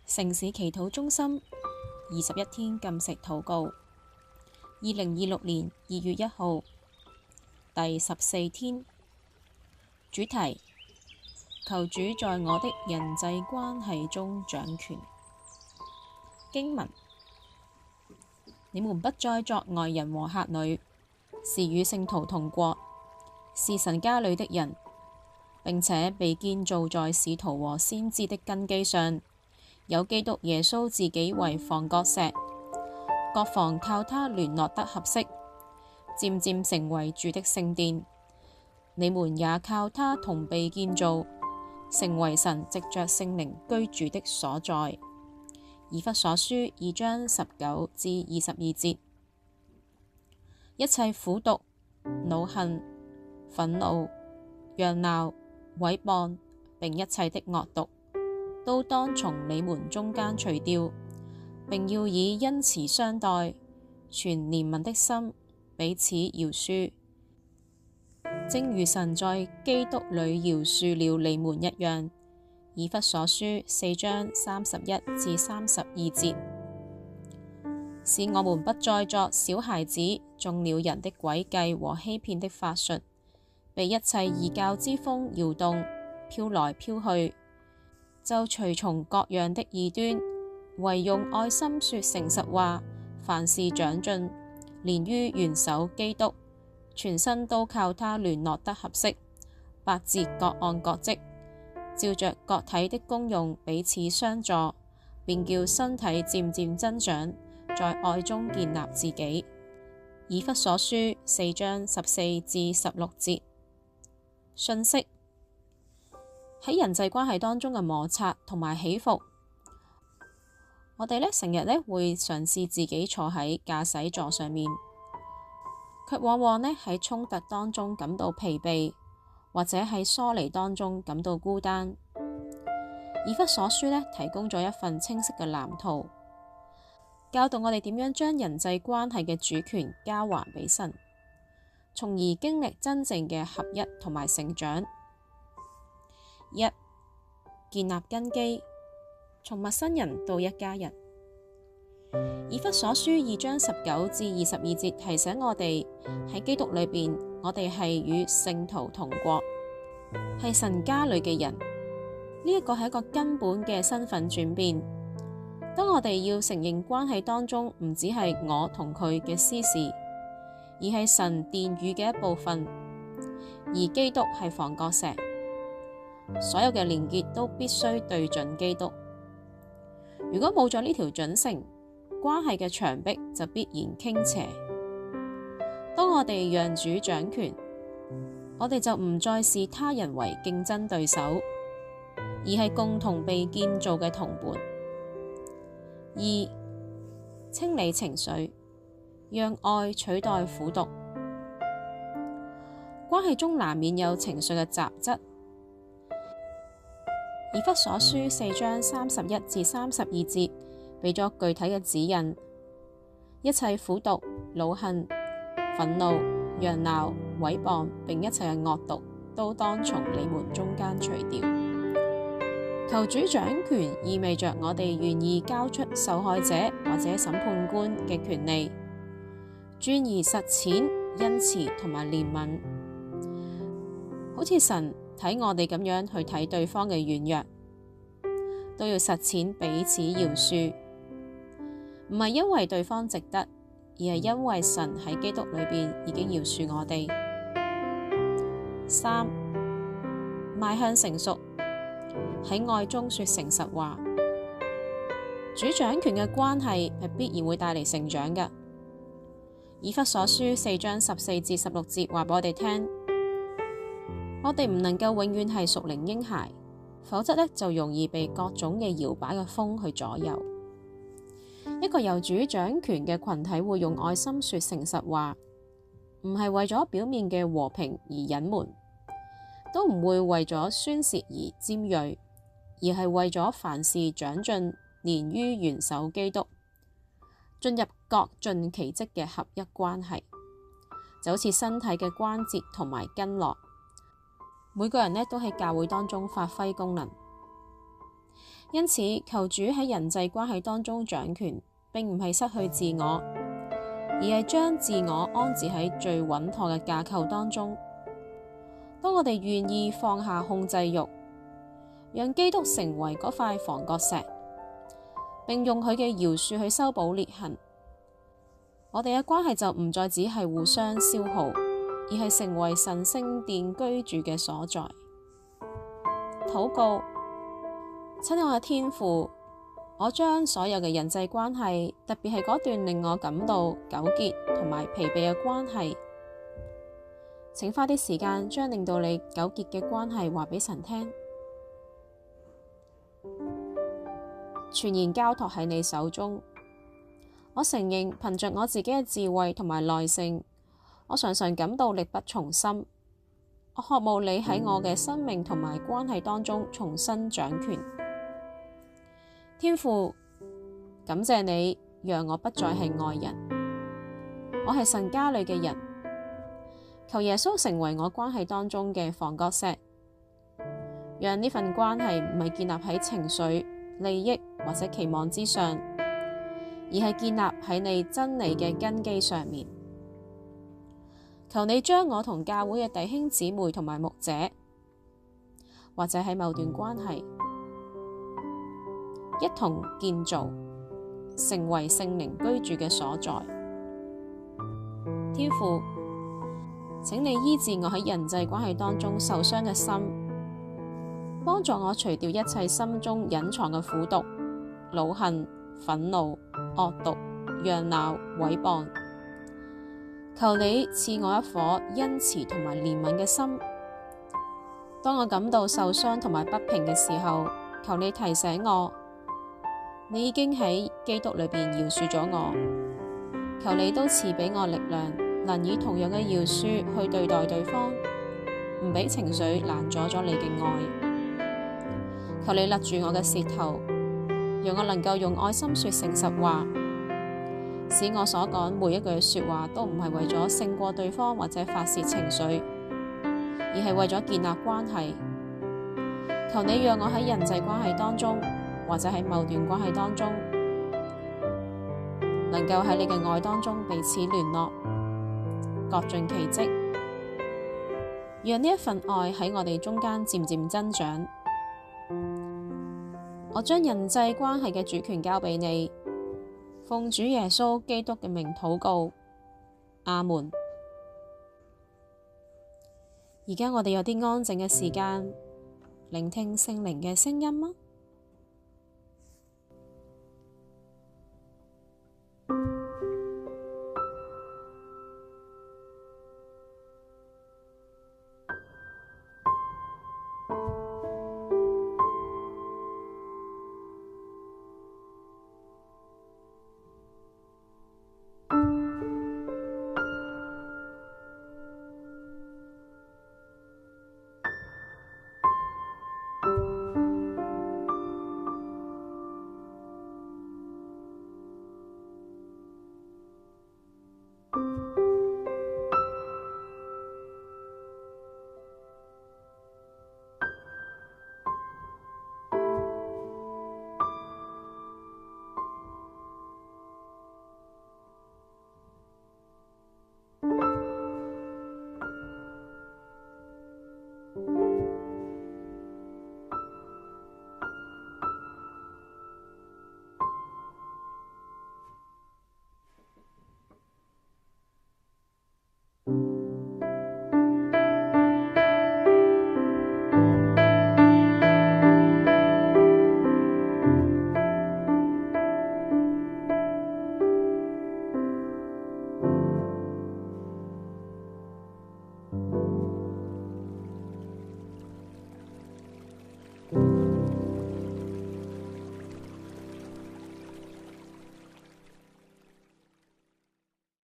城市祈禱中心21天禁食禱告，2026年2月1號，第14天。主題：求主在我的人際關係中掌權。經文：你們不再作外人和客旅，是與聖徒同國，是神家裏的人，並且被建造在使徒和先知的根基上，有基督耶穌自己為房角石，各房靠他聯絡得合適，漸漸成為主的聖殿。你們也靠他同被建造，成為神藉着聖靈居住的所在。以弗所書2章19至22節。一切苦毒、惱恨、憤怒、嚷鬧、毀謗，並一切的惡毒，都當從你們中間除掉，並要以恩慈相待，存憐憫的心，彼此饒恕，正如神在基督裏饒恕了你們一樣。以弗所書4章31至32節。使我們不再作小孩子，中了人的詭計和欺騙的法術，被一切異教之風搖動，飄來飄去，就隨從各樣的異端，惟用愛心說誠實話，凡事長進，連於元首基督，全身都靠他聯絡得合適，百節各按各職，照着各體的功用彼此相助，便叫身體漸漸增長，在愛中建立自己。以弗所書4章14至16節。訊息：喺人際關係當中嘅摩擦同埋起伏，我哋成日會嘗試自己坐喺駕駛座上面，卻往往喺衝突當中感到疲憊，或者喺疏離當中感到孤單。以弗所書提供咗一份清晰嘅藍圖，教導我哋點樣將人際關係嘅主權交還俾神，從而經歷真正嘅合一同埋成長。1. 建立根基，從陌生人到一家人。以弗所書2章19至22節提醒我哋喺基督裏邊，我哋係與聖徒同國，係神家裏嘅人。呢一個係一個根本嘅身份轉變。當我哋要承認關係當中唔只係我同佢嘅私事，而係神殿宇嘅一部分，而基督係房角石，所有嘅連結都必須對準基督。如果冇咗呢條準繩，關係嘅牆壁就必然傾斜。當我哋讓主掌權，我哋就唔再視他人為競爭對手，而係共同被建造嘅同伴。2. 清理情緒，讓愛取代苦毒。關係中難免有情緒嘅雜質。以弗所書4章31至32節俾咗具體嘅指引：一切苦毒、惱恨、憤怒、嚷鬧、毀謗，並一切嘅惡毒，都當從你們中間除掉。求主掌權意味着我哋願意交出受害者或者審判官嘅權利，轉而實踐恩慈同埋憐憫，好似神睇我哋咁樣去睇對方嘅軟弱，都要實踐彼此饒恕，唔係因為對方值得，而係因為神喺基督裏邊已經饒恕我哋。 3. 邁向成熟，喺愛中說誠實話。主掌權嘅關係係必然會帶嚟成長嘅。以弗所書4章14至16節話俾我哋聽，我哋唔能夠永遠係屬靈嬰孩，否則就容易被各種嘅搖擺嘅風去左右。一個由主掌權嘅群體會用愛心說誠實話，唔係為咗表面嘅和平而隱瞞，都唔會為咗宣洩而尖銳，而係為咗凡事長進，連於元首基督，進入各盡其職嘅合一關係，就好似身體嘅關節同埋筋絡，每個人都喺教會當中發揮功能。因此，求主喺人際關係當中掌權，並唔係失去自我，而係將自我安置喺最穩妥嘅架構當中。當我哋願意放下控制欲，讓基督成為嗰塊房角石，並用佢嘅饒恕去修補裂痕，我哋嘅關係就唔再只係互相消耗，而係成為神聖殿居住嘅所在。禱告。親愛嘅天父，我將所有嘅人際關係，特別係嗰段令我感到糾結同埋疲憊嘅關係，請花啲時間將令到你糾結嘅關係話俾神聽，全然交託喺你手中。我承認憑着我自己嘅智慧同埋耐性，我常常感到力不從心。我渴慕你喺我嘅生命同埋關係當中重新掌權。天父，感謝你讓我不再係外人，我係神家裏嘅人。求耶穌成為我關係當中嘅房角石，讓呢份關係唔係建立喺情緒、利益或者期望之上，而係建立喺你真理嘅根基上面。求你將我同教會嘅弟兄姊妹同埋牧者，或者喺某段關係，一同建造，成為聖靈居住嘅所在。天父，請你醫治我喺人際關係當中受傷嘅心，幫助我除掉一切心中隱藏嘅苦毒、惱恨、憤怒、惡毒、嚷鬧、毀謗。求你賜我一顆恩慈同埋憐憫嘅心。當我感到受傷同埋不平嘅時候，求你提醒我，你已經喺基督裏邊饒恕咗我。求你都賜俾我力量，能以同樣嘅饒恕去對待對方，唔俾情緒攔阻咗你嘅愛。求你勒住我嘅舌頭，讓我能夠用愛心說誠實話，使我所講每一句說話都唔係為咗勝過對方或者發洩情緒，而係為咗建立關係。求你讓我喺人際關係當中，或者喺某段關係當中，能夠喺你嘅愛當中彼此聯絡，各盡其職，讓呢一份愛喺我哋中間漸漸增長。我將人際關係嘅主權交俾你，奉主耶穌基督嘅名禱告，阿門。而家我哋有啲安靜嘅時間，聆聽聖靈嘅聲音嗎？